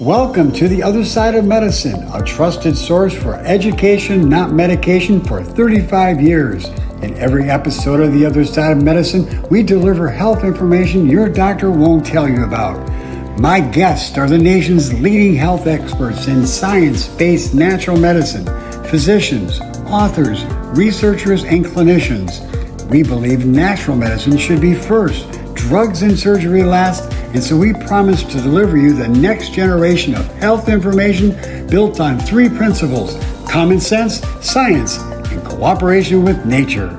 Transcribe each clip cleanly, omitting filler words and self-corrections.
Welcome to The Other Side of Medicine, a trusted source for education, not medication, for 35 years. In every episode of The Other Side of Medicine, we deliver health information your doctor won't tell you about. My guests are the nation's leading health experts in science-based natural medicine, physicians, authors, researchers, and clinicians. We believe natural medicine should be first, drugs and surgery last, and so we promise to deliver you the next generation of health information built on three principles: common sense, science, and cooperation with nature.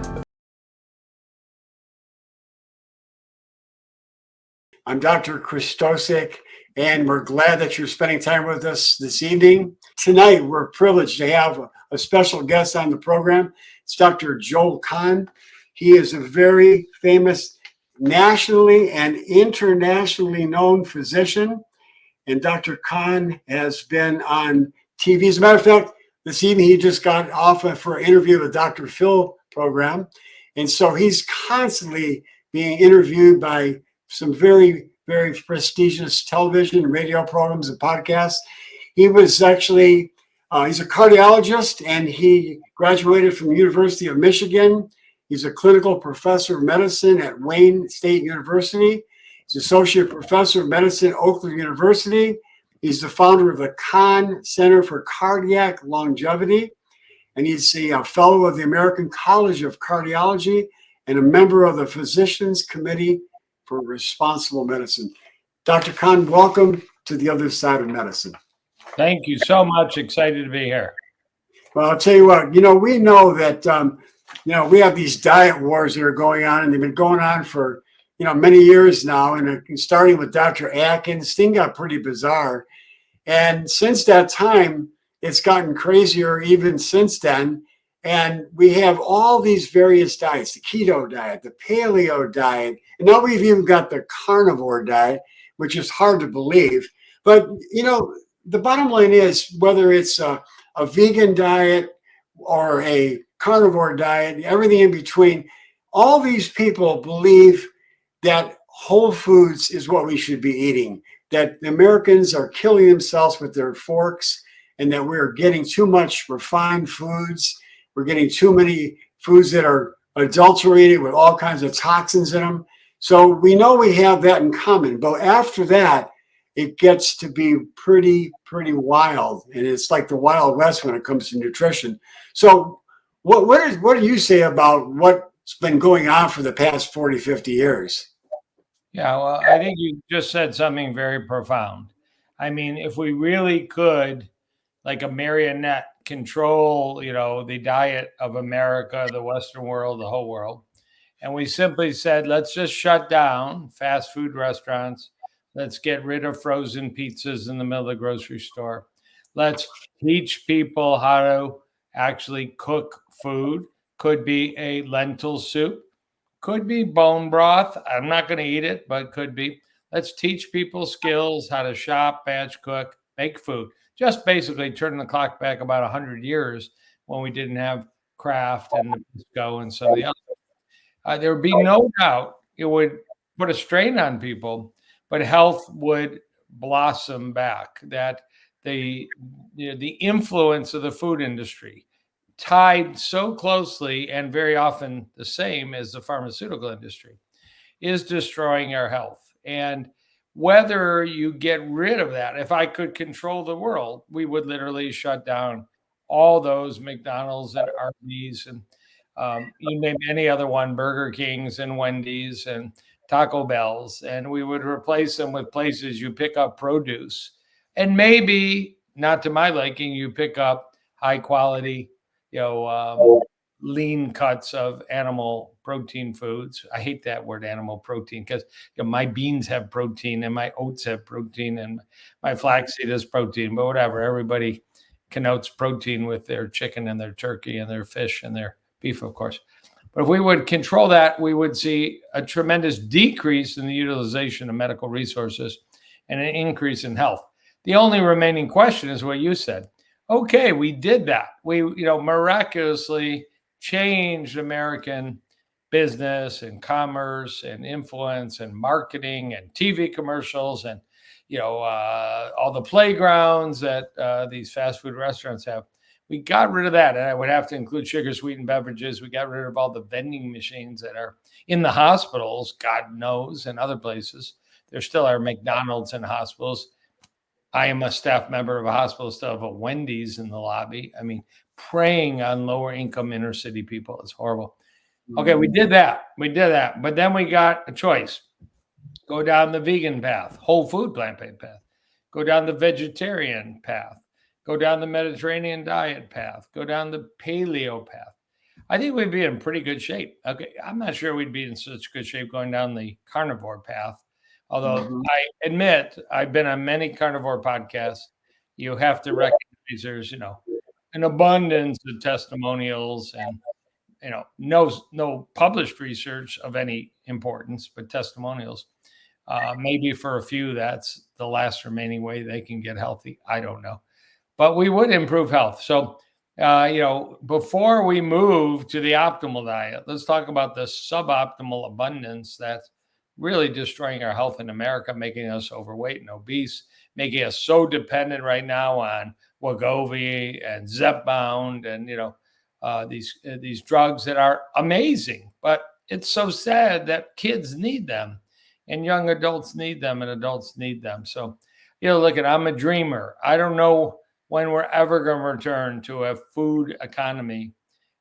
I'm Dr. Krystosik, and we're glad that you're spending time with us this evening. Tonight, we're privileged to have a special guest on the program. It's Dr. Joel Kahn. He is a very famous nationally and internationally known physician, and Dr. Kahn has been on TV. As a matter of fact, this evening he just got off for an interview with Dr. Phil program, and so he's constantly being interviewed by some very, very prestigious television and radio programs and podcasts. He was actually, he's a cardiologist, and he graduated from the University of Michigan. He's a clinical professor of medicine at Wayne State University. He's associate professor of medicine at Oakland University. He's the founder of the Kahn Center for Cardiac Longevity, and he's a fellow of the American College of Cardiology and a member of the Physicians Committee for Responsible Medicine. Dr. Kahn, welcome to The Other Side of Medicine. Thank you so much. Excited to be here. Well, I'll tell you what, we know that we have these diet wars that are going on, and they've been going on for, many years now. And starting with Dr. Atkins, thing got pretty bizarre. And since that time, it's gotten crazier even since then. And we have all these various diets: the keto diet, the paleo diet, and now we've even got the carnivore diet, which is hard to believe. But, the bottom line is, whether it's a vegan diet or a carnivore diet, everything in between, all these people believe that whole foods is what we should be eating, that the Americans are killing themselves with their forks, and that we're getting too much refined foods. We're getting too many foods that are adulterated with all kinds of toxins in them. So we know we have that in common, but after that, it gets to be pretty wild, and it's like the Wild West when it comes to nutrition. So what do you say about what's been going on for the past 40, 50 years? Yeah, well, I think you just said something very profound. I mean, if we really could, like a marionette, control, the diet of America, the Western world, the whole world, and we simply said, let's just shut down fast food restaurants. Let's get rid of frozen pizzas in the middle of the grocery store. Let's teach people how to actually cook food. Could be a lentil soup, could be bone broth. I'm not going to eat it, but could be. Let's teach people skills, how to shop, batch cook, make food. Just basically turn the clock back about 100 years when we didn't have Kraft and Nabisco and some of the others. There would be no doubt it would put a strain on people, but health would blossom back. That the influence of the food industry, tied so closely and very often the same as the pharmaceutical industry, is destroying our health. And whether you get rid of that, if I could control the world, we would literally shut down all those McDonald's and Arby's and you name any other one, Burger Kings and Wendy's and Taco Bells, and we would replace them with places you pick up produce, and maybe, not to my liking, you pick up high quality, lean cuts of animal protein foods. I hate that word, animal protein, because my beans have protein and my oats have protein and my flaxseed is protein, but whatever. Everybody connotes protein with their chicken and their turkey and their fish and their beef, of course. But if we would control that, we would see a tremendous decrease in the utilization of medical resources and an increase in health. The only remaining question is what you said. Okay, we did that. We, miraculously changed American business and commerce and influence and marketing and TV commercials and all the playgrounds that these fast food restaurants have. We got rid of that, and I would have to include sugar-sweetened beverages. We got rid of all the vending machines that are in the hospitals, God knows, and other places. There still are McDonald's in hospitals. I am a staff member of a hospital, still have a Wendy's in the lobby. I mean, preying on lower income inner city people is horrible. Okay, we did that. But then we got a choice. Go down the vegan path, whole food plant-based path. Go down the vegetarian path. Go down the Mediterranean diet path. Go down the paleo path. I think we'd be in pretty good shape. Okay, I'm not sure we'd be in such good shape going down the carnivore path. Although I admit I've been on many carnivore podcasts. You have to recognize there's, an abundance of testimonials and, no published research of any importance, but testimonials. Maybe for a few, that's the last remaining way they can get healthy. I don't know. But we would improve health. So, before we move to the optimal diet, let's talk about the suboptimal abundance that's really destroying our health in America, making us overweight and obese, making us so dependent right now on Wegovy and Zepbound and, these drugs that are amazing. But it's so sad that kids need them and young adults need them and adults need them. So, I'm a dreamer. I don't know when we're ever going to return to a food economy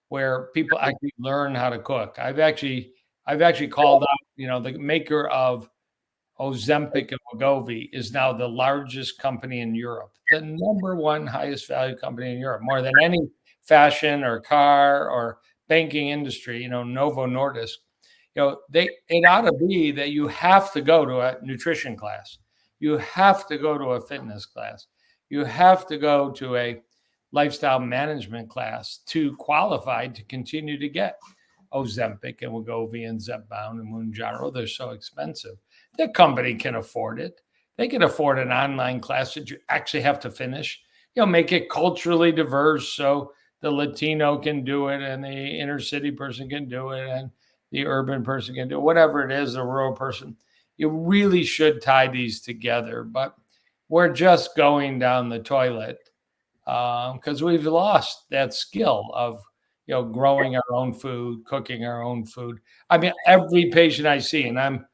where people actually learn how to cook. I've actually called out, the maker of Ozempic and Wegovy is now the largest company in Europe, the number one highest value company in Europe, more than any fashion or car or banking industry, Novo Nordisk. It ought to be that you have to go to a nutrition class. You have to go to a fitness class. You have to go to a lifestyle management class to qualify to continue to get Ozempic and Wegovy and Zepbound and Mounjaro. They're so expensive. The company can afford it. They can afford an online class that you actually have to finish. Make it culturally diverse so the Latino can do it and the inner city person can do it and the urban person can do it, whatever it is, the rural person. You really should tie these together, but we're just going down the toilet because we've lost that skill of growing our own food, cooking our own food. I mean, every patient I see, and I'm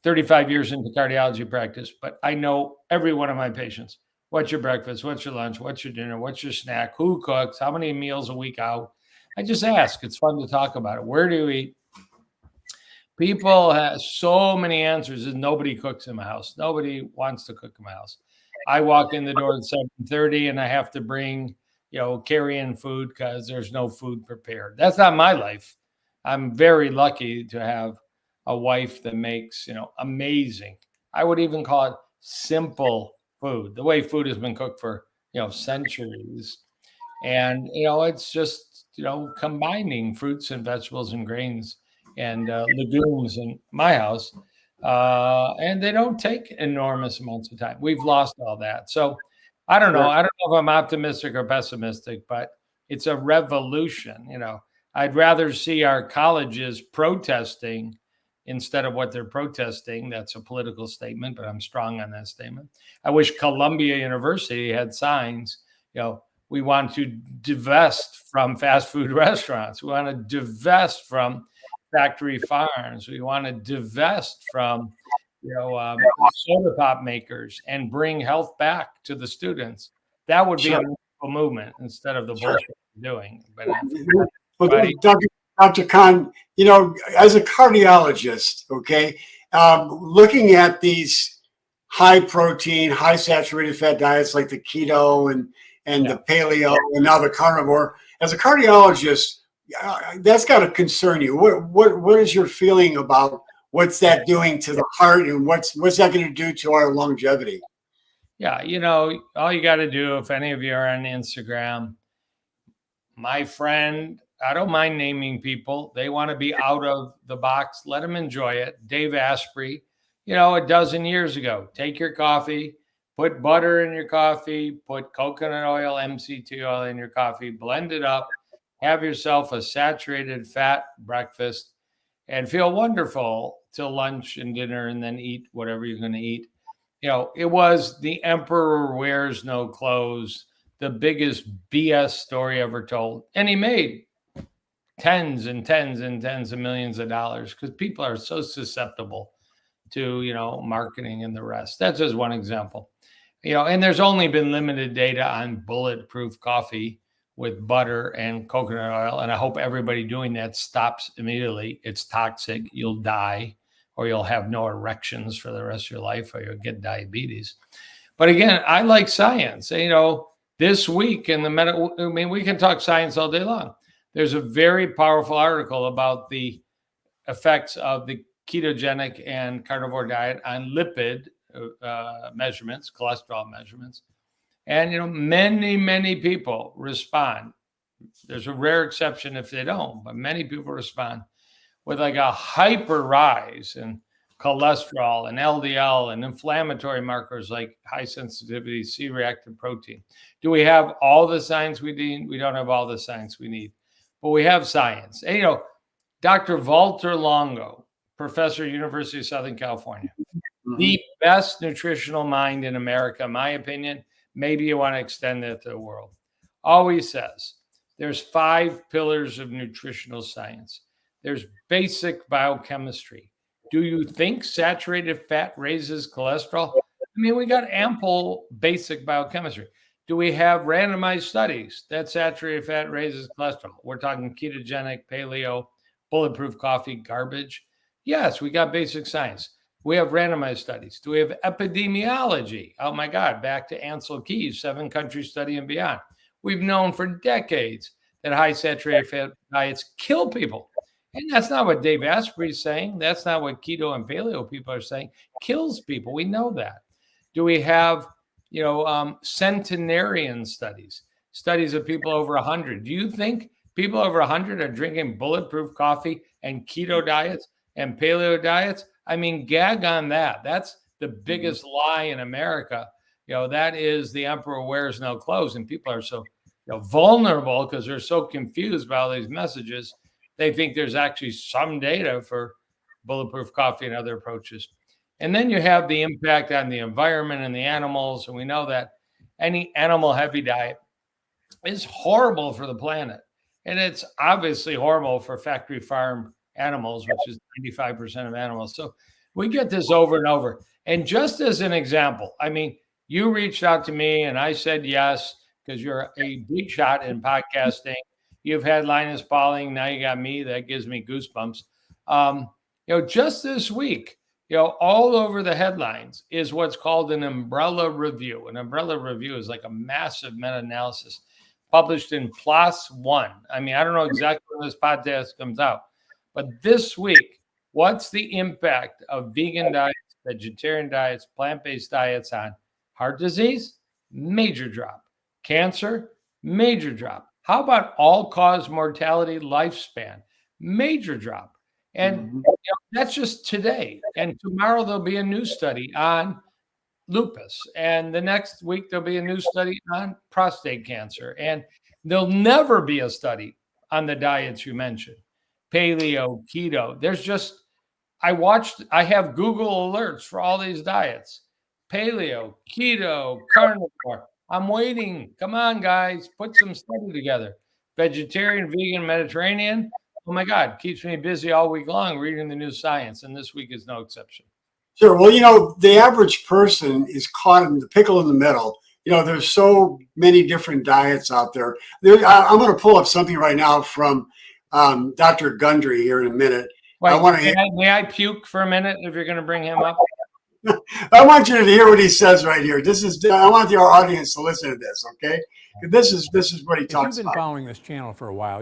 35 years into cardiology practice, but I know every one of my patients. What's your breakfast? What's your lunch? What's your dinner? What's your snack? Who cooks? How many meals a week out? I just ask. It's fun to talk about it. Where do you eat? People have so many answers and nobody cooks in my house. Nobody wants to cook in my house. I walk in the door at 7:30 and I have to bring, carry in food because there's no food prepared. That's not my life. I'm very lucky to have a wife that makes, amazing. I would even call it simple food, the way food has been cooked for, centuries. And, it's just, combining fruits and vegetables and grains and legumes in my house. And they don't take enormous amounts of time. We've lost all that. So I don't know. I don't know if I'm optimistic or pessimistic, but it's a revolution. I'd rather see our colleges protesting instead of what they're protesting. That's a political statement, but I'm strong on that statement. I wish Columbia University had signs, we want to divest from fast food restaurants. We want to divest from factory farms. We want to divest from, soda pop makers and bring health back to the students. That would be a movement instead of the bullshit we're doing. But Dr. Kahn, as a cardiologist, okay, looking at these high protein, high saturated fat diets like the keto and the paleo and now the carnivore, as a cardiologist, that's got to concern you. What is your feeling about what's that doing to the heart and what's that going to do to our longevity? Yeah, all you got to do, if any of you are on Instagram, my friend, I don't mind naming people. They want to be out of the box. Let them enjoy it. Dave Asprey, a dozen years ago, take your coffee, put butter in your coffee, put coconut oil, MCT oil in your coffee, blend it up, have yourself a saturated fat breakfast and feel wonderful till lunch and dinner and then eat whatever you're going to eat. it was the emperor wears no clothes, the biggest BS story ever told. And he made tens and tens and tens of millions of dollars because people are so susceptible to, marketing and the rest. That's just one example. And there's only been limited data on bulletproof coffee with butter and coconut oil. And I hope everybody doing that stops immediately. It's toxic. You'll die, or you'll have no erections for the rest of your life, or you'll get diabetes. But again, I like science. This week in the medical, we can talk science all day long. There's a very powerful article about the effects of the ketogenic and carnivore diet on lipid measurements, cholesterol measurements. And, many people respond. There's a rare exception if they don't, but many people respond with like a hyper rise in cholesterol and LDL and inflammatory markers like high sensitivity C-reactive protein. Do we have all the science we need? We don't have all the science we need, but we have science. And, Dr. Walter Longo, professor, University of Southern California, the best nutritional mind in America, in my opinion. Maybe you want to extend that to the world. Always says there's 5 pillars of nutritional science. There's basic biochemistry. Do you think saturated fat raises cholesterol? We got ample basic biochemistry. Do we have randomized studies that saturated fat raises cholesterol? We're talking ketogenic, paleo, bulletproof coffee, garbage. Yes, we got basic science. We have randomized studies. Do we have epidemiology? Oh my God, back to Ansel Keys, 7-country study and beyond. We've known for decades that high saturated fat diets kill people. And that's not what Dave Asprey's saying. That's not what keto and paleo people are saying. Kills people. We know that. Do we have, centenarian studies of people over 100? Do you think people over 100 are drinking bulletproof coffee and keto diets and paleo diets? Gag on that. That's the biggest lie in America. That is the emperor wears no clothes. And people are so vulnerable because they're so confused by all these messages. They think there's actually some data for bulletproof coffee and other approaches. And then you have the impact on the environment and the animals. And we know that any animal heavy diet is horrible for the planet. And it's obviously horrible for factory farm animals, which is 95% of animals. So we get this over and over. And just as an example, you reached out to me and I said yes, because you're a big shot in podcasting. You've had Linus Pauling, now you got me. That gives me goosebumps. Just this week, all over the headlines is what's called an umbrella review. An umbrella review is like a massive meta-analysis published in PLOS One. I don't know exactly when this podcast comes out, but this week, what's the impact of vegan diets, vegetarian diets, plant-based diets on heart disease? Major drop. Cancer? Major drop. How about all-cause mortality lifespan? Major drop. And that's just today. And tomorrow there'll be a new study on lupus. And the next week there'll be a new study on prostate cancer. And there'll never be a study on the diets you mentioned. Paleo, keto. I have Google alerts for all these diets. Paleo, keto, carnivore. I'm waiting. Come on, guys. Put some study together. Vegetarian, vegan, Mediterranean. Oh my God, keeps me busy all week long reading the new science. And this week is no exception. Sure. Well, the average person is caught in the pickle in the middle. There's so many different diets out there. I'm going to pull up something right now from Dr. Gundry here in a minute. Wait, may I puke for a minute if you're going to bring him up? I want you to hear what he says right here. I want our audience to listen to this, okay? This is what he talks about. If you've been following this channel for a while,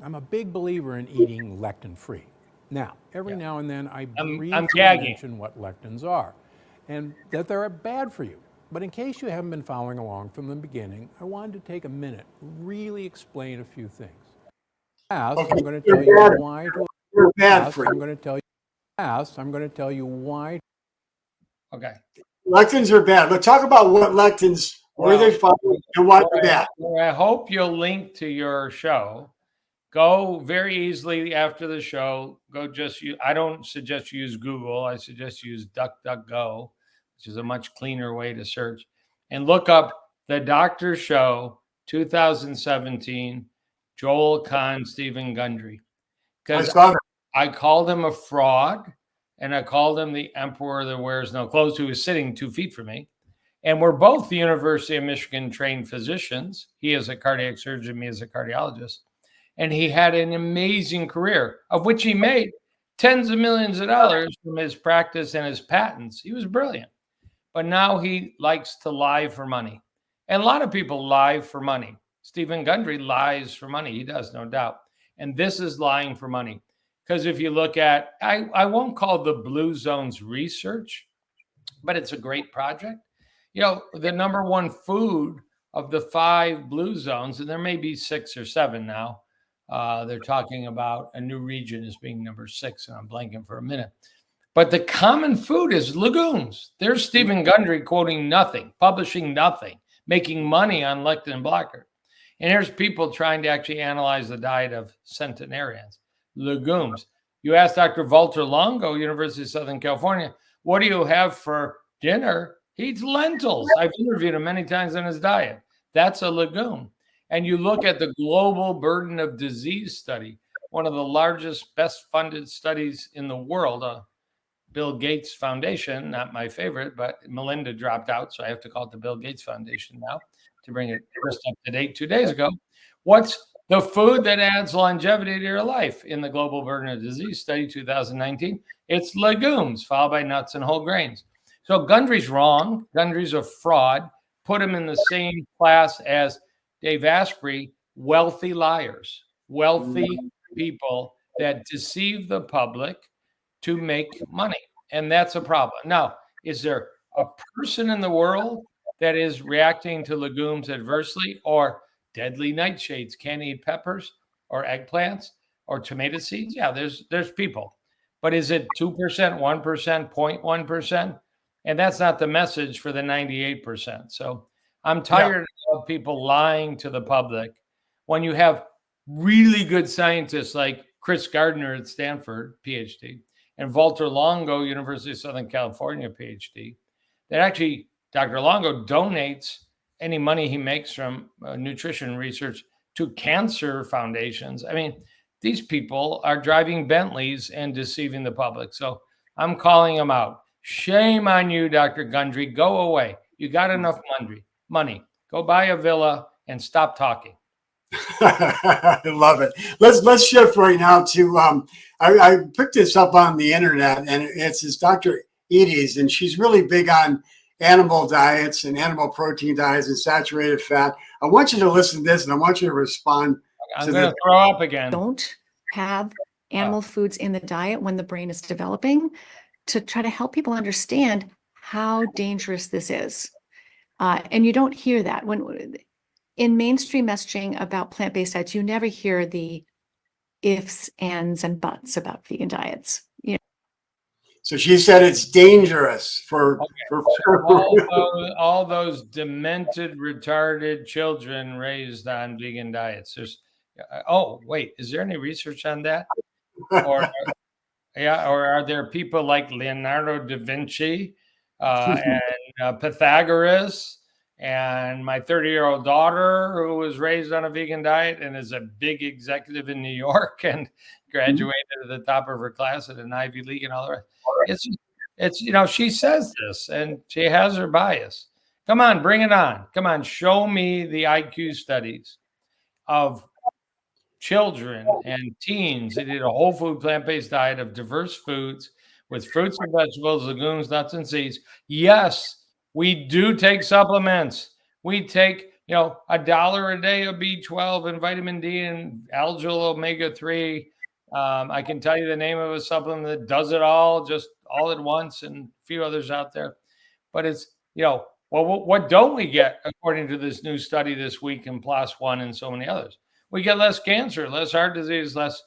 I'm a big believer in eating lectin-free. Now, every now and then I briefly mention what lectins are and that they're bad for you. But in case you haven't been following along from the beginning, I wanted to take a minute, really explain a few things. I'm going to tell you why. I'm going to tell you why. Okay. Lectins are bad. But talk about what lectins, where they find and why they're bad. I hope you'll link to your show. Go very easily after the show. I don't suggest you use Google. I suggest you use DuckDuckGo, which is a much cleaner way to search, and look up The Doctor Show 2017, Joel Kahn, Stephen Gundry. Because I called him a fraud, and I called him the emperor that wears no clothes, who was sitting 2 feet from me. And we're both the University of Michigan trained physicians. He is a cardiac surgeon, me as a cardiologist. And he had an amazing career, of which he made tens of millions of dollars from his practice and his patents. He was brilliant. But now he likes to lie for money. And a lot of people lie for money. Stephen Gundry lies for money. He does, no doubt. And this is lying for money. Because if you look at, I won't call the Blue Zones research, but it's a great project. You know, the number one food of the 5 blue zones, and there may be 6 or 7 now. They're talking about a new region as being number 6, and I'm blanking for a minute. But the common food is legumes. There's Stephen Gundry quoting nothing, publishing nothing, making money on lectin blocker. And here's people trying to actually analyze the diet of centenarians. Legumes. You ask Dr. Walter Longo, University of Southern California, what do you have for dinner? He eats lentils. I've interviewed him many times on his diet. That's a legume. And you look at the global burden of disease study, one of the largest, best funded studies in the world, Bill Gates Foundation, not my favorite, but Melinda dropped out, so I have to call it the Bill Gates Foundation now to bring it just up to date 2 days ago. What's the food that adds longevity to your life in the global burden of disease study 2019? It's legumes, followed by nuts and whole grains. So Gundry's wrong. Gundry's a fraud. Put him in the same class as Dave Asprey, wealthy liars, wealthy people that deceive the public to make money. And that's a problem. Now, is there a person in the world that is reacting to legumes adversely, or deadly nightshades, can't eat peppers or eggplants or tomato seeds? Yeah, there's people. But is it 2%, 1%, 0.1%? And that's not the message for the 98%. So I'm tired of people lying to the public when you have really good scientists like Chris Gardner at Stanford, PhD, and Walter Longo, University of Southern California, PhD, that actually Dr. Longo donates any money he makes from nutrition research to cancer foundations. I mean, these people are driving Bentleys and deceiving the public. So I'm calling them out. Shame on you, Dr. Gundry. Go away. You got enough money. Go buy a villa and stop talking. I love it. Let's shift right now to I picked this up on the internet, and it's this Dr. Edie's, and she's really big on animal diets and animal protein diets and saturated fat. I want you to listen to this, and I want you to respond. I'm going to throw up again. Don't have animal foods in the diet when the brain is developing, to try to help people understand how dangerous this is. And you don't hear that when in mainstream messaging about plant-based diets. You never hear the ifs, ands, and buts about vegan diets. You know? So she said it's dangerous for all those demented, retarded children raised on vegan diets. There's, oh wait, is there any research on that? Or or are there people like Leonardo da Vinci and Pythagoras and my 30-year-old daughter, who was raised on a vegan diet and is a big executive in New York and graduated at the top of her class at an Ivy League and all the rest? It's you know, she says this and she has her bias. Come on, bring it on. Come on, show me the IQ studies of children and teens that eat a whole food plant-based diet of diverse foods with fruits and vegetables, legumes, nuts, and seeds. Yes, we do take supplements. We take, $1 a day of B12 and vitamin D and algal omega-3. I can tell you the name of a supplement that does it all, just all at once, and a few others out there. But it's, well, what don't we get according to this new study this week in PLOS ONE and so many others? We get less cancer, less heart disease, less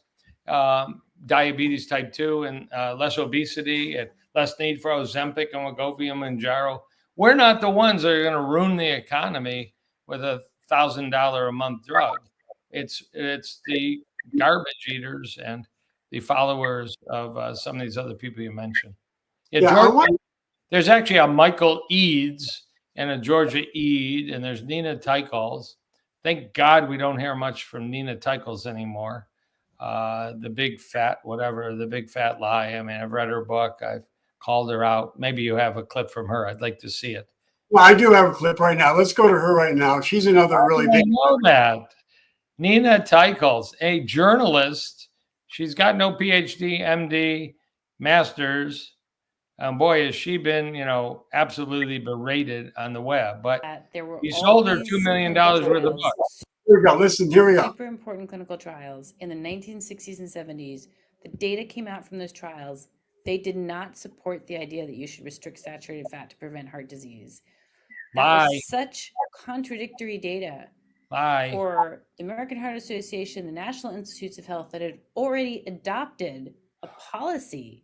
diabetes type 2, and less obesity, and less need for Ozempic and Wegovy and Manjaro. We're not the ones that are going to ruin the economy with a $1,000 a month drug. It's the garbage eaters and the followers of some of these other people you mentioned. Yeah, George, There's actually a Michael Eads and a Georgia Eade, and there's Nina Teicholz. Thank God we don't hear much from Nina Teicholz anymore. The big fat lie. I mean, I've read her book. I've called her out. Maybe you have a clip from her. I'd like to see it. Well, I do have a clip right now. Let's go to her right now. She's another really big. I know that. Nina Teicholz, a journalist. She's got no PhD, MD, master's. Boy, has she been, absolutely berated on the web. But you sold her $2 million worth of books. Here we go. Listen, here we go. Super important clinical trials in the 1960s and 70s. The data came out from those trials. They did not support the idea that you should restrict saturated fat to prevent heart disease. That was such contradictory data for the American Heart Association, the National Institutes of Health, that had already adopted a policy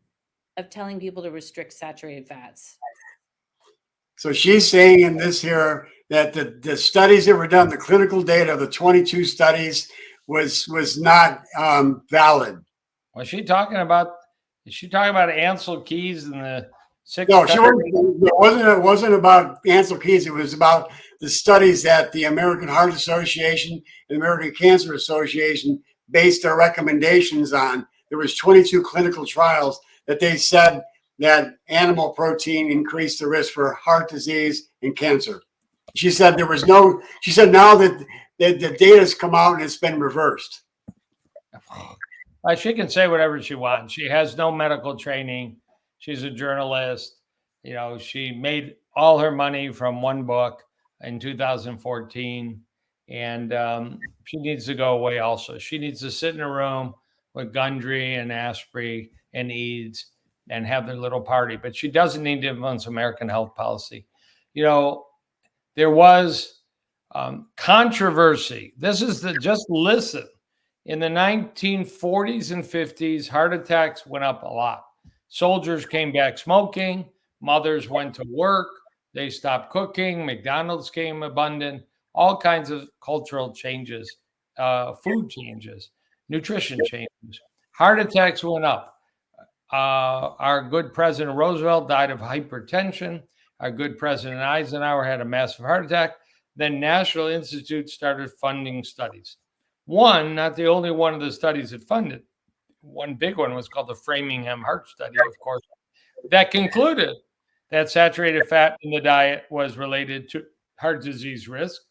of telling people to restrict saturated fats. So she's saying in this here that the studies that were done, the clinical data, the 22 studies was not valid. Was she talking about? Is she talking about Ansel Keys and the six? No, it wasn't about Ansel Keys. It was about the studies that the American Heart Association and the American Cancer Association based their recommendations on. There was 22 clinical trials that they said that animal protein increased the risk for heart disease and cancer. She said now that the data has come out and it's been reversed. She can say whatever she wants. She has no medical training. She's a journalist. She made all her money from one book in 2014. And she needs to go away also. She needs to sit in a room with Gundry and Asprey and Eads and have their little party. But she doesn't need to influence American health policy. There was controversy. Just listen. In the 1940s and 50s, heart attacks went up a lot. Soldiers came back smoking. Mothers went to work. They stopped cooking. McDonald's came abundant. All kinds of cultural changes, food changes, nutrition changes. Heart attacks went up. Our good President Roosevelt died of hypertension. Our good President Eisenhower had a massive heart attack. Then National Institute started funding studies. One, not the only one of the studies it funded. One big one was called the Framingham Heart Study, of course, that concluded that saturated fat in the diet was related to heart disease risk.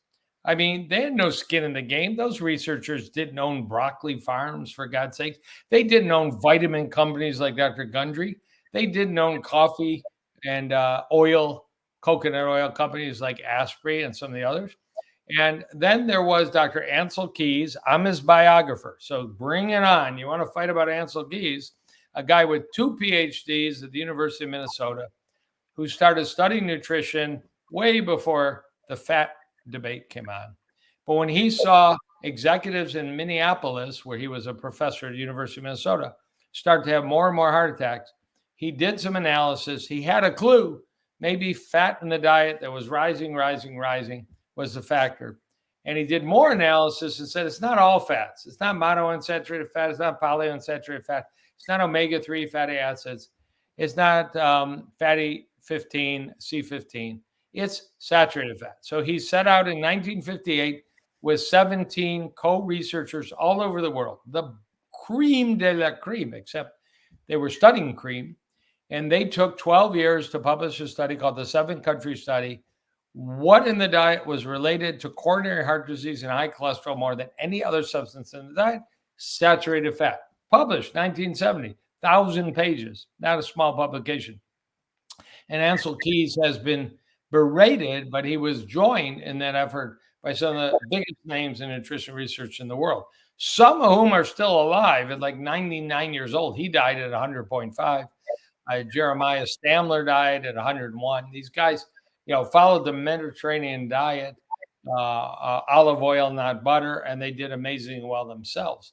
I mean, they had no skin in the game. Those researchers didn't own broccoli farms, for God's sake. They didn't own vitamin companies like Dr. Gundry. They didn't own coffee and coconut oil companies like Asprey and some of the others. And then there was Dr. Ansel Keys. I'm his biographer, so bring it on. You want to fight about Ansel Keys, a guy with 2 PhDs at the University of Minnesota who started studying nutrition way before the fat debate came on. But when he saw executives in Minneapolis, where he was a professor at the University of Minnesota, start to have more and more heart attacks, he did some analysis. He had a clue. Maybe fat in the diet that was rising was the factor. And he did more analysis and said, it's not all fats. It's not monounsaturated fat. It's not polyunsaturated fat. It's not omega-3 fatty acids. It's not fatty 15, C15. It's saturated fat. So he set out in 1958 with 17 co-researchers all over the world, the cream de la cream, except they were studying cream. And they took 12 years to publish a study called the 7-country study. What in the diet was related to coronary heart disease and high cholesterol more than any other substance in the diet? Saturated fat. Published 1970, 1,000 pages, not a small publication. And Ansel Keys has been berated, but he was joined in that effort by some of the biggest names in nutrition research in the world, some of whom are still alive at like 99 years old. He died at 100.5. Jeremiah Stamler died at 101. These guys, followed the Mediterranean diet, olive oil, not butter, and they did amazingly well themselves.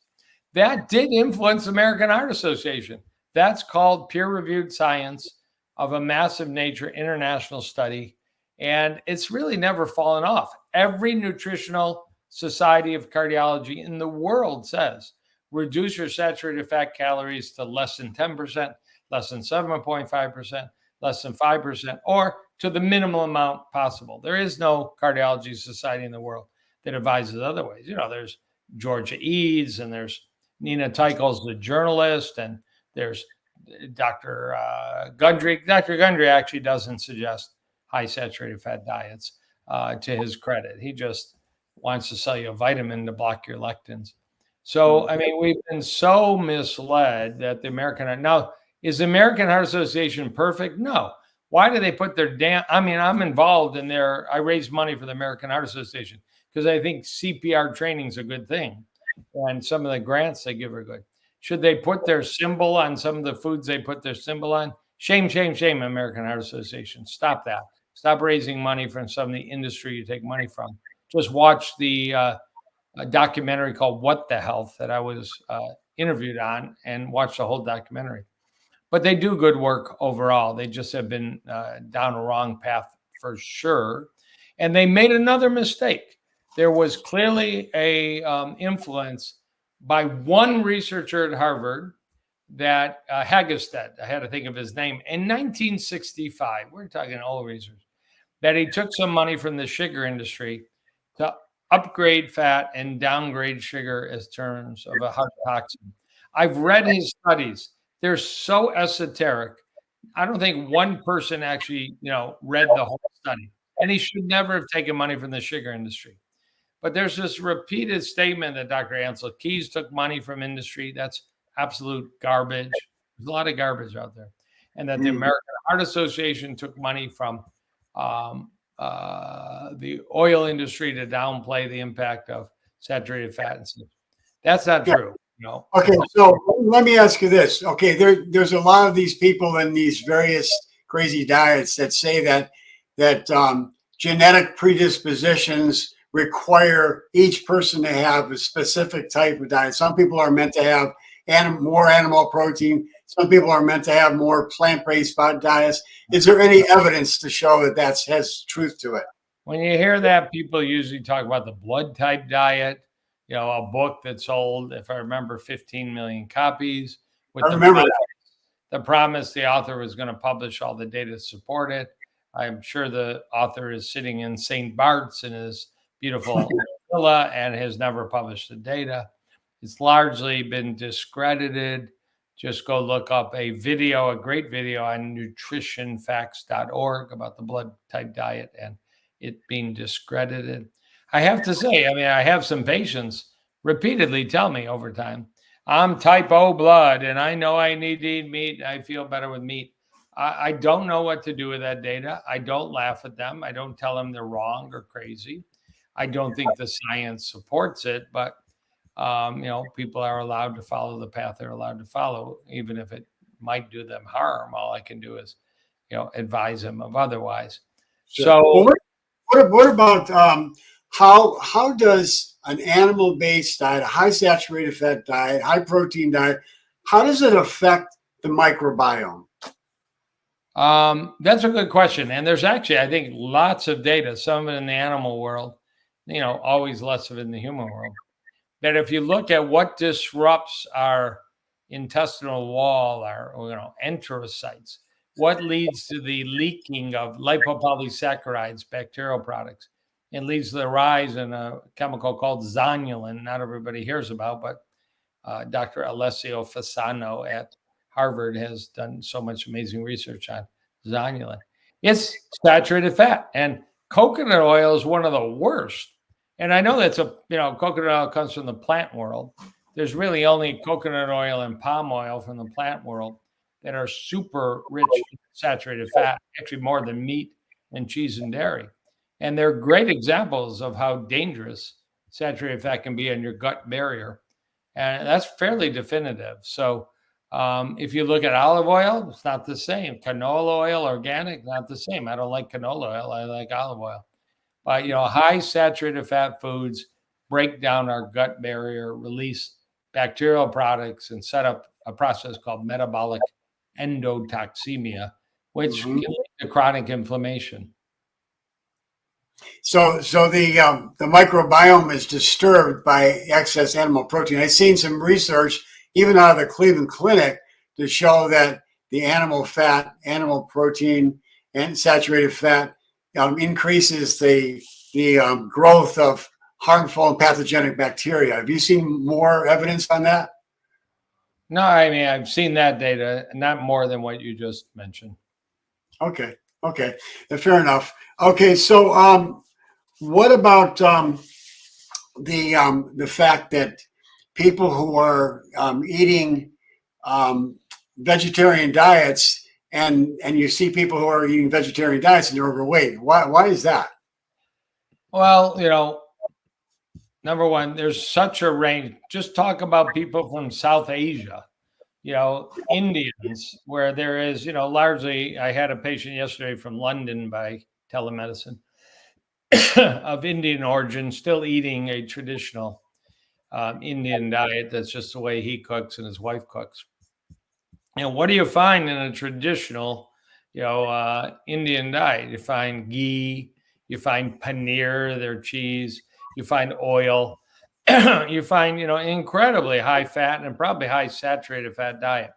That did influence the American Heart Association. That's called peer-reviewed science of a massive nature international study, and it's really never fallen off. Every nutritional society of cardiology in the world says, reduce your saturated fat calories to less than 10%, less than 7.5%, less than 5%, or to the minimal amount possible. There is no cardiology society in the world that advises otherwise. You know, there's Georgia Eads, and there's Nina Teichol's the journalist, and there's Dr. Gundry. Dr. Gundry actually doesn't suggest high saturated fat diets, to his credit. He just wants to sell you a vitamin to block your lectins. So, I mean, we've been so misled that the American, now, is the American Heart Association perfect? No. Why do they put their I mean, I'm involved in I raise money for the American Heart Association because I think CPR training is a good thing. And some of the grants they give are good. Should they put their symbol on some of the foods they put their symbol on? Shame, shame, shame, American Heart Association. Stop that. Stop raising money from some of the industry you take money from. Just watch the documentary called What the Health that I was interviewed on, and watch the whole documentary. But they do good work overall. They just have been down a wrong path for sure. And they made another mistake. There was clearly a influence by one researcher at Harvard, that Hagestead, I had to think of his name, in 1965, we're talking old research, that he took some money from the sugar industry to upgrade fat and downgrade sugar as terms of a heart toxin. I've read his studies. They're so esoteric. I don't think one person actually, read the whole study. And he should never have taken money from the sugar industry. But there's this repeated statement that Dr. Ansel Keys took money from industry. That's absolute garbage. There's a lot of garbage out there. And that the American Heart Association took money from the oil industry to downplay the impact of saturated fat and stuff. That's not true. Okay, so let me ask you this. Okay, there's a lot of these people in these various crazy diets that say that genetic predispositions require each person to have a specific type of diet. Some people are meant to have more animal protein. Some people are meant to have more plant-based diets. Is there any evidence to show that has truth to it? When you hear that, people usually talk about the blood type diet. A book that sold, if I remember, 15 million copies. With the promise the author was going to publish all the data to support it. I'm sure the author is sitting in St. Bart's in his beautiful villa and has never published the data. It's largely been discredited. Just go look up a great video on nutritionfacts.org about the blood type diet and it being discredited. I have to say, I have some patients repeatedly tell me over time, I'm type O blood and I know I need to eat meat. I feel better with meat. I don't know what to do with that data. I don't laugh at them. I don't tell them they're wrong or crazy. I don't think the science supports it, but people are allowed to follow the path they're allowed to follow, even if it might do them harm. All I can do is, advise them of otherwise. Sure. So what about how does an animal-based diet, a high saturated fat diet, high protein diet, how does it affect the microbiome? That's a good question. And there's actually, I think, lots of data, some of it in the animal world, always less of it in the human world, that if you look at what disrupts our intestinal wall, our enterocytes, what leads to the leaking of lipopolysaccharides, bacterial products, and leads to the rise in a chemical called zonulin, not everybody hears about, but Dr. Alessio Fasano at Harvard has done so much amazing research on zonulin. It's saturated fat, and coconut oil is one of the worst. And I know that's coconut oil comes from the plant world. There's really only coconut oil and palm oil from the plant world that are super rich in saturated fat, actually more than meat and cheese and dairy. And they're great examples of how dangerous saturated fat can be on your gut barrier. And that's fairly definitive. So if you look at olive oil, it's not the same. Canola oil, organic, not the same. I don't like canola oil. I like olive oil. But, high saturated fat foods break down our gut barrier, release bacterial products, and set up a process called metabolic endotoxemia, which can lead to chronic inflammation. So the microbiome is disturbed by excess animal protein. I've seen some research, even out of the Cleveland Clinic, to show that the animal fat, animal protein, and saturated fat increases the growth of harmful and pathogenic bacteria. Have you seen more evidence on that? No, I mean, I've seen that data, not more than what you just mentioned. Okay. Fair enough. Okay. So what about the fact that people who are eating vegetarian diets, and you see people who are eating vegetarian diets and they're overweight? Why is that? Well, number one, there's such a range. Just talk about people from South Asia, Indians, where there is, largely, I had a patient yesterday from London by telemedicine of Indian origin, still eating a traditional Indian diet. That's just the way he cooks and his wife cooks. What do you find in a traditional, Indian diet? You find ghee, you find paneer, their cheese, you find oil, you find, incredibly high fat and probably high saturated fat diet.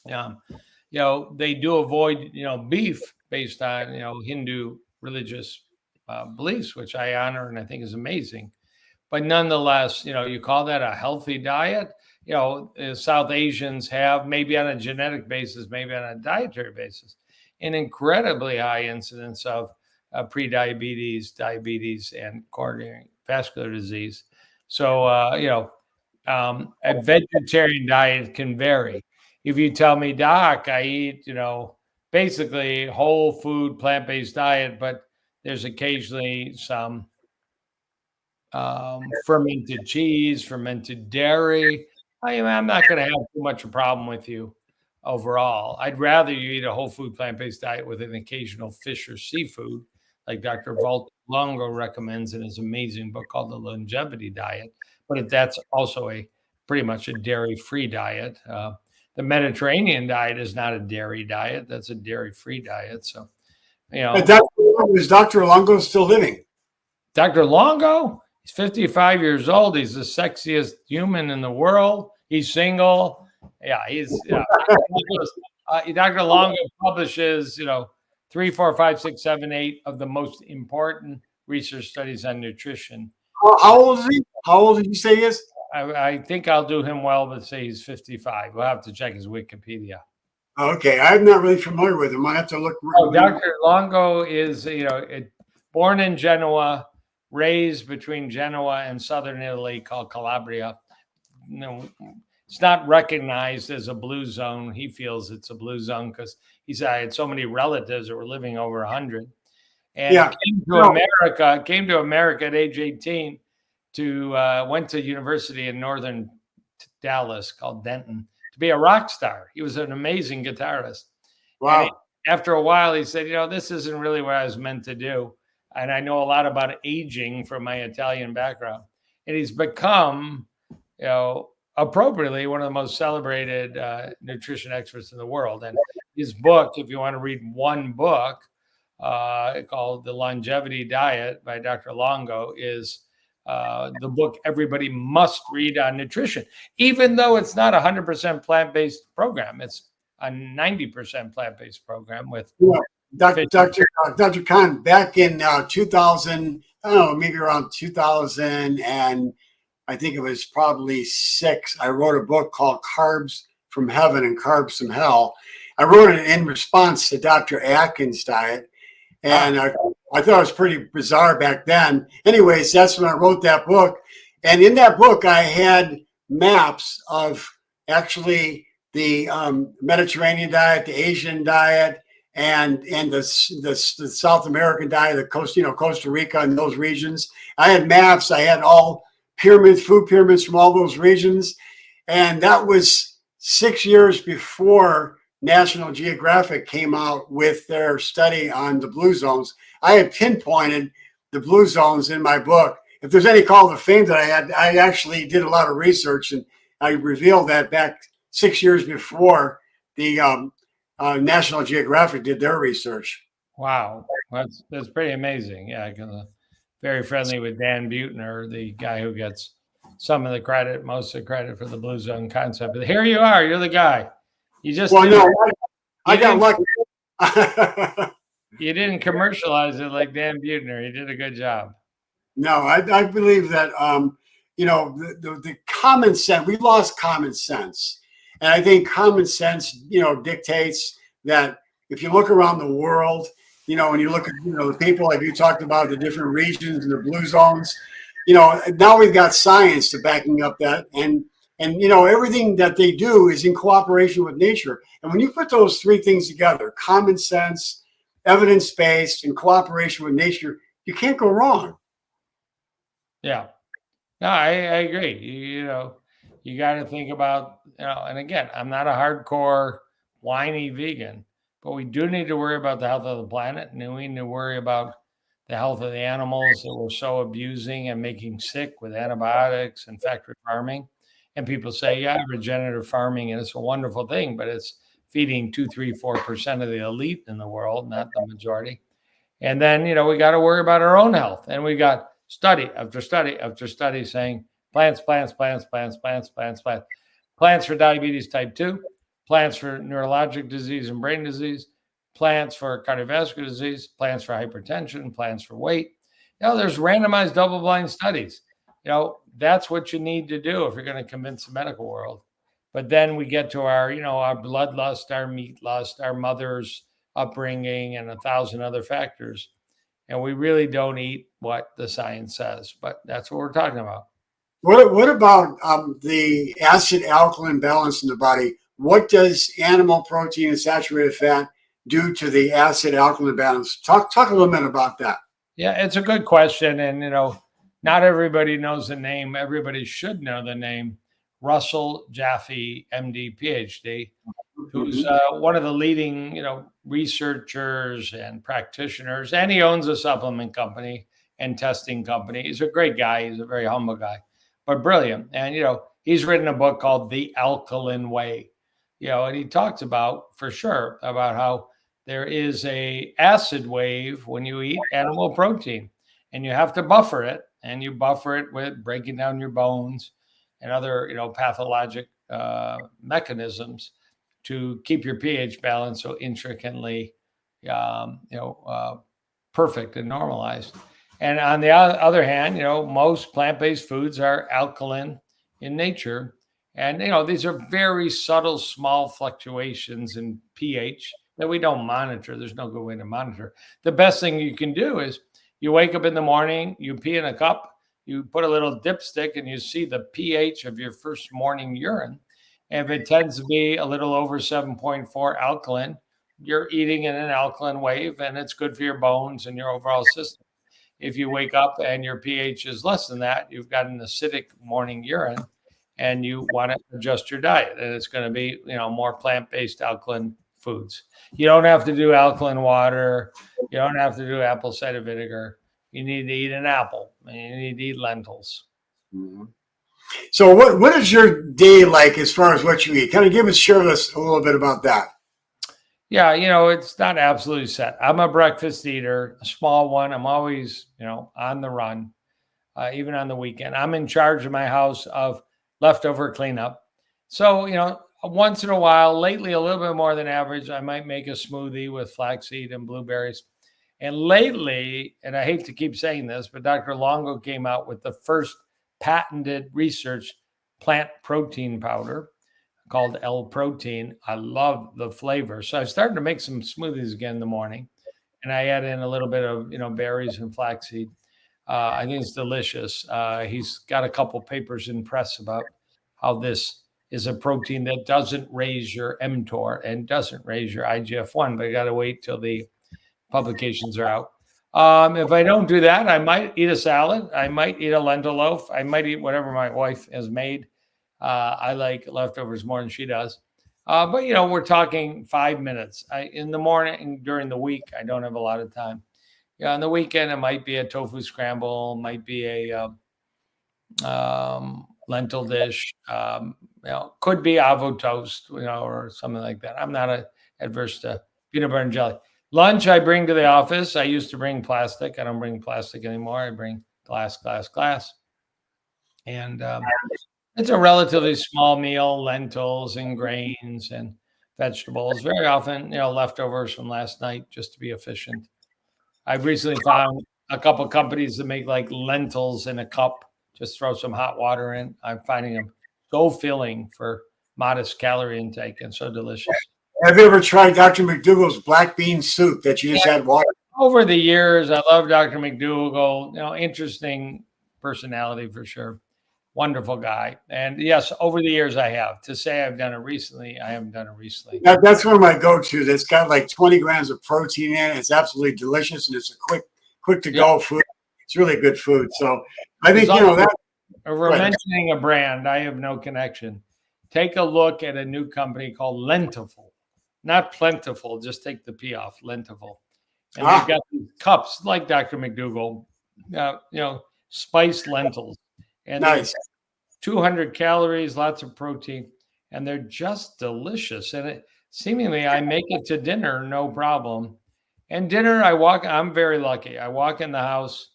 They do avoid, beef based on, Hindu religious beliefs, which I honor and I think is amazing. But nonetheless, you call that a healthy diet? South Asians have, maybe on a genetic basis, maybe on a dietary basis, an incredibly high incidence of prediabetes, diabetes, and coronary vascular disease. So, a vegetarian diet can vary. If you tell me, Doc, I eat, basically whole food, plant-based diet, but there's occasionally some fermented cheese, fermented dairy, I'm not going to have too much a problem with you overall. I'd rather you eat a whole food plant-based diet with an occasional fish or seafood, like Dr. Walter Longo recommends in his amazing book called The Longevity Diet. But that's also pretty much a dairy-free diet. The Mediterranean diet is not a dairy diet. That's a dairy-free diet. So, Is Dr. Longo still living? Dr. Longo? He's 55 years old. He's the sexiest human in the world. He's single. Yeah, Dr. Longo publishes, 3, 4, 5, 6, 7, 8 of the most important research studies on nutrition. How old is he? How old did you say he is? I think I'll do him well, but say he's 55. We'll have to check his Wikipedia. Okay, I'm not really familiar with him. I have to look. Dr. Longo is, born in Genoa, raised between Genoa and southern Italy, called Calabria. It's not recognized as a blue zone. He feels it's a blue zone because I had so many relatives that were living over 100, and came to America at age 18 went to university in northern Dallas called Denton to be a rock star. He was an amazing guitarist. Wow. After a while, he said, this isn't really what I was meant to do. And I know a lot about aging from my Italian background. And he's become, appropriately, one of the most celebrated nutrition experts in the world. And his book, if you want to read one book called The Longevity Diet by Dr. Longo, is the book everybody must read on nutrition, even though it's not a 100% plant-based program. It's a 90% plant-based program with Dr. Kahn, back in 2000, I don't know, maybe around 2000, and I think it was probably 6, I wrote a book called Carbs from Heaven and Carbs from Hell. I wrote it in response to Dr. Atkins' diet, and I thought it was pretty bizarre back then. Anyways, that's when I wrote that book. And in that book, I had maps of actually the Mediterranean diet, the Asian diet, and the South American diet, the Costa Rica and those regions. I had maps. I had all food pyramids from all those regions. And that was 6 years before National Geographic came out with their study on the blue zones. I had pinpointed the blue zones in my book. If there's any call to fame that I had, I actually did a lot of research, and I revealed that back 6 years before the National Geographic did their research. Wow, that's pretty amazing. Yeah, very friendly with Dan Buettner, the guy who gets some of the credit, most of the credit for the blue zone concept. But here you are, you're the guy. You just I got lucky. You didn't commercialize it like Dan Buettner. He did a good job. No, I believe that, the common sense, we lost common sense. And I think common sense, dictates that if you look around the world, when you look at, the people like you talked about, the different regions and the blue zones, now we've got science to backing up that. And everything that they do is in cooperation with nature. And when you put those three things together, common sense, evidence-based, and cooperation with nature, you can't go wrong. Yeah. No, I agree. You got to think about, and again, I'm not a hardcore whiny vegan, but we do need to worry about the health of the planet, and we need to worry about the health of the animals that we're so abusing and making sick with antibiotics and factory farming. And people say, yeah, regenerative farming, and it's a wonderful thing, but it's feeding 2, 3, 4% of the elite in the world, not the majority. And then, we got to worry about our own health. And we got study after study after study saying plants, plants, plants, plants, plants, plants, plants, plants for diabetes type 2, plants for neurologic disease and brain disease, plants for cardiovascular disease, plants for hypertension, plants for weight. There's randomized double-blind studies. That's what you need to do if you're going to convince the medical world. But then we get to our, our bloodlust, our meat lust, our mother's upbringing, and 1,000 other factors. And we really don't eat what the science says, but that's what we're talking about. What about the acid-alkaline balance in the body? What does animal protein and saturated fat do to the acid-alkaline balance? Talk a little bit about that. Yeah, it's a good question. And, not everybody knows the name. Everybody should know the name Russell Jaffe, M.D., Ph.D., who's one of the leading, researchers and practitioners. And he owns a supplement company and testing company. He's a great guy. He's a very humble guy, but brilliant. And, he's written a book called The Alkaline Way, and he talks about, for sure, about how there is a acid wave when you eat animal protein, and you have to buffer it. And you buffer it with breaking down your bones and other, pathologic mechanisms to keep your pH balance so intricately, perfect and normalized. And on the other hand, most plant-based foods are alkaline in nature. And, these are very subtle, small fluctuations in pH that we don't monitor. There's no good way to monitor. The best thing you can do is you wake up in the morning, you pee in a cup, you put a little dipstick, and you see the pH of your first morning urine. And if it tends to be a little over 7.4 alkaline, you're eating in an alkaline wave, and it's good for your bones and your overall system. If you wake up and your pH is less than that, you've got an acidic morning urine, and you want to adjust your diet. And it's going to be, more plant-based alkaline foods. You don't have to do alkaline water. You don't have to do apple cider vinegar. You need to eat an apple, and you need to eat lentils. Mm-hmm. So what is your day like as far as what you eat? Kind of share with us a little bit about that. Yeah, it's not absolutely set. I'm a breakfast eater, a small one. I'm always, on the run, even on the weekend. I'm in charge of my house of leftover cleanup. So, once in a while, lately a little bit more than average, I might make a smoothie with flaxseed and blueberries. And lately, and I hate to keep saying this, but Dr. Longo came out with the first patented research plant protein powder called L-protein. I love the flavor. So I started to make some smoothies again in the morning, and I add in a little bit of, berries and flaxseed. I think it's delicious. He's got a couple papers in press about how this is a protein that doesn't raise your mTOR and doesn't raise your IGF-1, but you got to wait till the publications are out. If I don't do that, I might eat a salad. I might eat a lentil loaf. I might eat whatever my wife has made. I like leftovers more than she does. But, we're talking 5 minutes. In the morning, during the week, I don't have a lot of time. On the weekend, it might be a tofu scramble, might be a lentil dish, could be avo toast, or something like that. I'm not adverse to peanut butter and jelly. Lunch, I bring to the office. I used to bring plastic. I don't bring plastic anymore. I bring glass. And it's a relatively small meal, lentils and grains and vegetables. Very often, leftovers from last night just to be efficient. I've recently found a couple companies that make like lentils in a cup. Just throw some hot water in. I'm finding them so filling for modest calorie intake and so delicious. Have you ever tried Dr. McDougall's black bean soup that you just add water? Over the years, I love Dr. McDougall. Interesting personality for sure. Wonderful guy. And yes, over the years I have. To say I've done it recently, I haven't done it recently. That's one of my go-tos. It's got like 20 grams of protein in it. It's absolutely delicious, and it's a quick to go food. It's really good food. So I think, that. We're mentioning a brand. I have no connection. Take a look at a new company called Lentiful. Not plentiful, just take the P off, Lentiful. And they've got these cups like Dr. McDougall, spiced lentils. And nice. 200 calories, lots of protein, and they're just delicious. And seemingly I make it to dinner, no problem. And dinner, I'm very lucky. I walk in the house.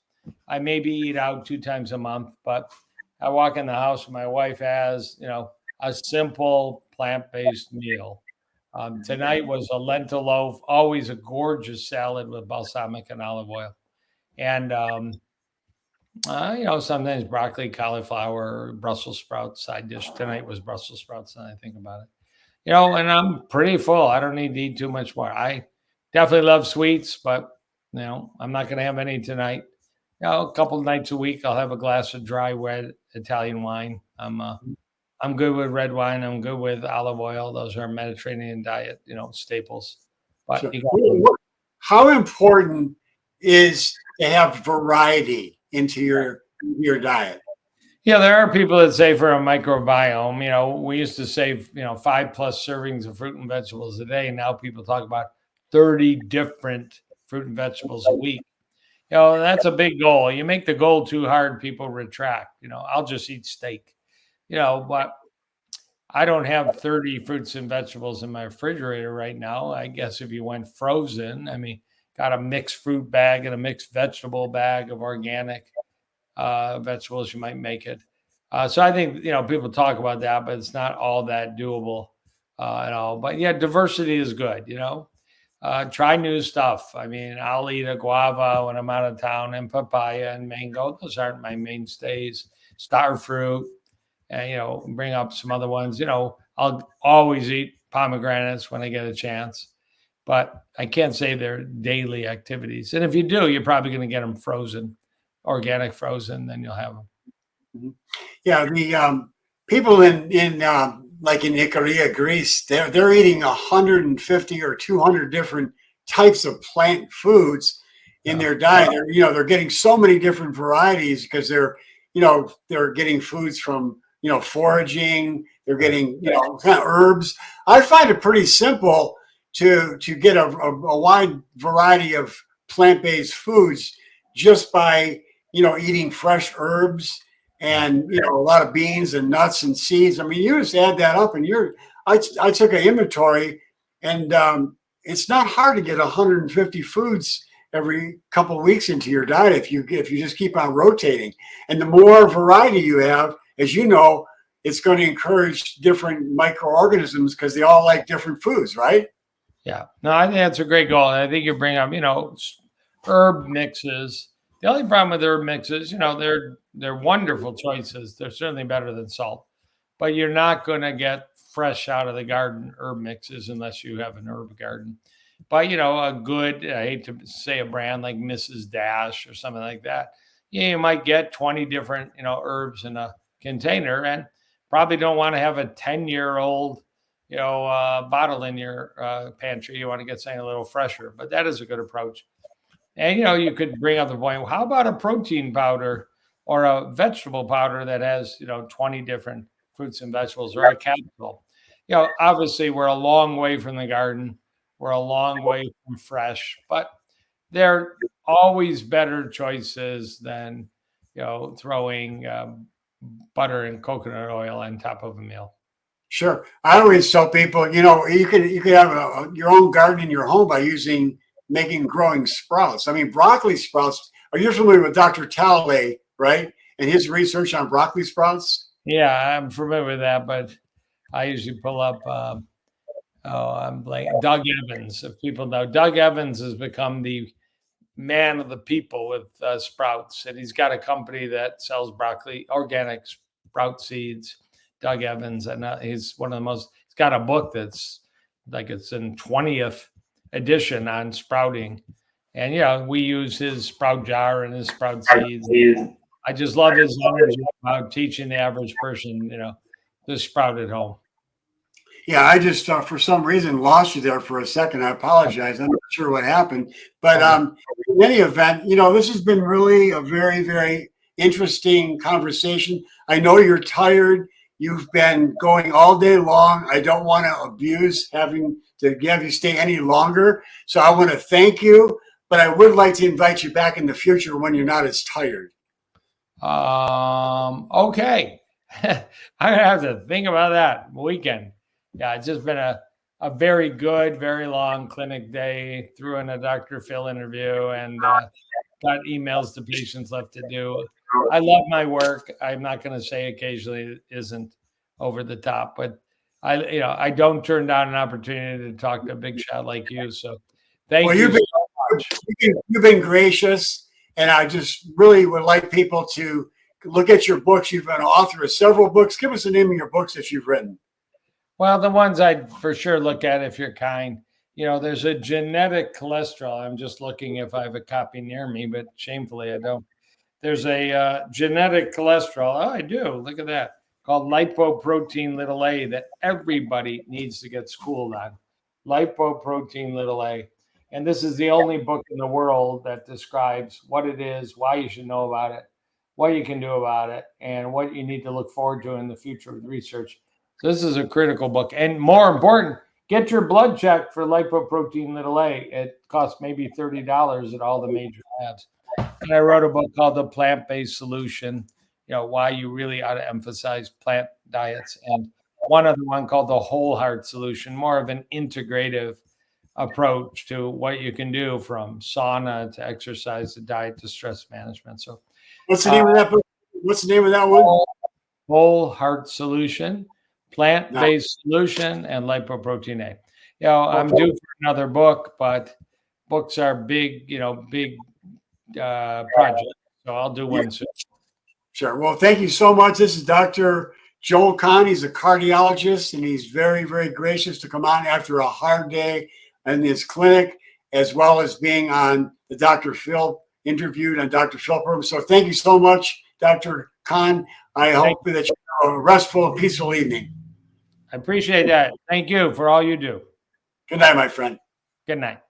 I maybe eat out 2 times a month, but I walk in the house and my wife has, a simple plant-based meal. Tonight was a lentil loaf, always a gorgeous salad with balsamic and olive oil. And, sometimes broccoli, cauliflower, Brussels sprouts side dish. Tonight was Brussels sprouts, and I think about it. And I'm pretty full. I don't need to eat too much more. I definitely love sweets, but, I'm not going to have any tonight. A couple of nights a week, I'll have a glass of dry red Italian wine. I'm good with red wine. I'm good with olive oil. Those are Mediterranean diet, staples. But sure. How important is to have variety into your diet? Yeah, there are people that say for a microbiome, we used to say, 5+ servings of fruit and vegetables a day. Now people talk about 30 different fruit and vegetables a week. That's a big goal. You make the goal too hard, people retract. I'll just eat steak. But I don't have 30 fruits and vegetables in my refrigerator right now. I guess if you went frozen, got a mixed fruit bag and a mixed vegetable bag of organic vegetables, you might make it. So I think, people talk about that, but it's not all that doable at all. But yeah, diversity is good, try new stuff. I'll eat a guava when I'm out of town, and papaya and mango. Those aren't my mainstays. Star fruit. And, bring up some other ones. I'll always eat pomegranates when I get a chance, but I can't say they're daily activities. And if you do, you're probably going to get them frozen, organic frozen, then you'll have them. Yeah, the people in like in Ikaria, Greece, they're eating 150 or 200 different types of plant foods in their diet. They're getting so many different varieties because they're getting foods from foraging. They're getting kind of herbs. I find it pretty simple to get a wide variety of plant-based foods just by eating fresh herbs and a lot of beans and nuts and seeds. You just add that up, and I took an inventory, and it's not hard to get 150 foods every couple of weeks into your diet if you just keep on rotating. And the more variety you have, as you know, it's going to encourage different microorganisms because they all like different foods, right? Yeah. No, I think that's a great goal. And I think you bring up, herb mixes. The only problem with herb mixes, they're wonderful choices. They're certainly better than salt, but you're not going to get fresh out of the garden herb mixes unless you have an herb garden. But, a good, I hate to say a brand like Mrs. Dash or something like that. You might get 20 different, herbs in a container, and probably don't want to have a 10-year-old, bottle in your pantry. You want to get something a little fresher, but that is a good approach. And, you could bring up the point, how about a protein powder or a vegetable powder that has, 20 different fruits and vegetables, or a capsule? Obviously we're a long way from the garden. We're a long way from fresh, but they're always better choices than, throwing butter and coconut oil on top of a meal. Sure. I always tell people, you could have your own garden in your home by growing sprouts. Broccoli sprouts. Are you familiar with Dr. Talley, right? And his research on broccoli sprouts? Yeah, I'm familiar with that, but I usually pull up Oh, I'm blanking. Doug Evans. If people know, Doug Evans has become the man of the people with sprouts, and he's got a company that sells broccoli, organic sprout seeds. Doug Evans, and he's one of the most. He's got a book that's like it's in 20th edition on sprouting, and we use his sprout jar and his sprout seeds. I just love his energy about teaching the average person, to sprout at home. Yeah, I just for some reason lost you there for a second. I apologize. I'm not sure what happened, but in any event, this has been really a very, very interesting conversation. I know you're tired. You've been going all day long. I don't want to abuse having to have you stay any longer. So I want to thank you, but I would like to invite you back in the future when you're not as tired. Okay. I'm gonna have to think about that weekend. Yeah, it's just been a very good, very long clinic day. Threw in a Dr. Phil interview and got emails to patients left to do. I love my work. I'm not going to say occasionally it isn't over the top, but I don't turn down an opportunity to talk to a big shot like you. So thank you so much. You've been gracious, and I just really would like people to look at your books. You've been an author of several books. Give us the name of your books that you've written. Well, the ones I'd for sure look at if you're kind. There's a genetic cholesterol. I'm just looking if I have a copy near me, but shamefully I don't. There's a genetic cholesterol. Oh, I do. Look at that. Called lipoprotein little a that everybody needs to get schooled on. Lipoprotein little a. And this is the only book in the world that describes what it is, why you should know about it, what you can do about it, and what you need to look forward to in the future with research. So this is a critical book. And more important, get your blood checked for lipoprotein little a. It costs maybe $30 at all the major labs. And I wrote a book called The Plant-Based Solution, why you really ought to emphasize plant diets. And one other one called The Whole Heart Solution, more of an integrative approach to what you can do from sauna to exercise to diet to stress management. So what's the name of that book? What's the name of that one? Whole Heart Solution, Plant-Based Solution, and Lipoprotein A. I'm due for another book, but books are big, big project. So I'll do one soon. Sure. Well, thank you so much. This is Dr. Joel Kahn. He's a cardiologist, and he's very, very gracious to come on after a hard day in his clinic, as well as being on the Dr. Phil interviewed on Dr. Phil program. So thank you so much, Dr. Kahn. I hope that you have a restful and peaceful evening. I appreciate that. Thank you for all you do. Good night, my friend. Good night.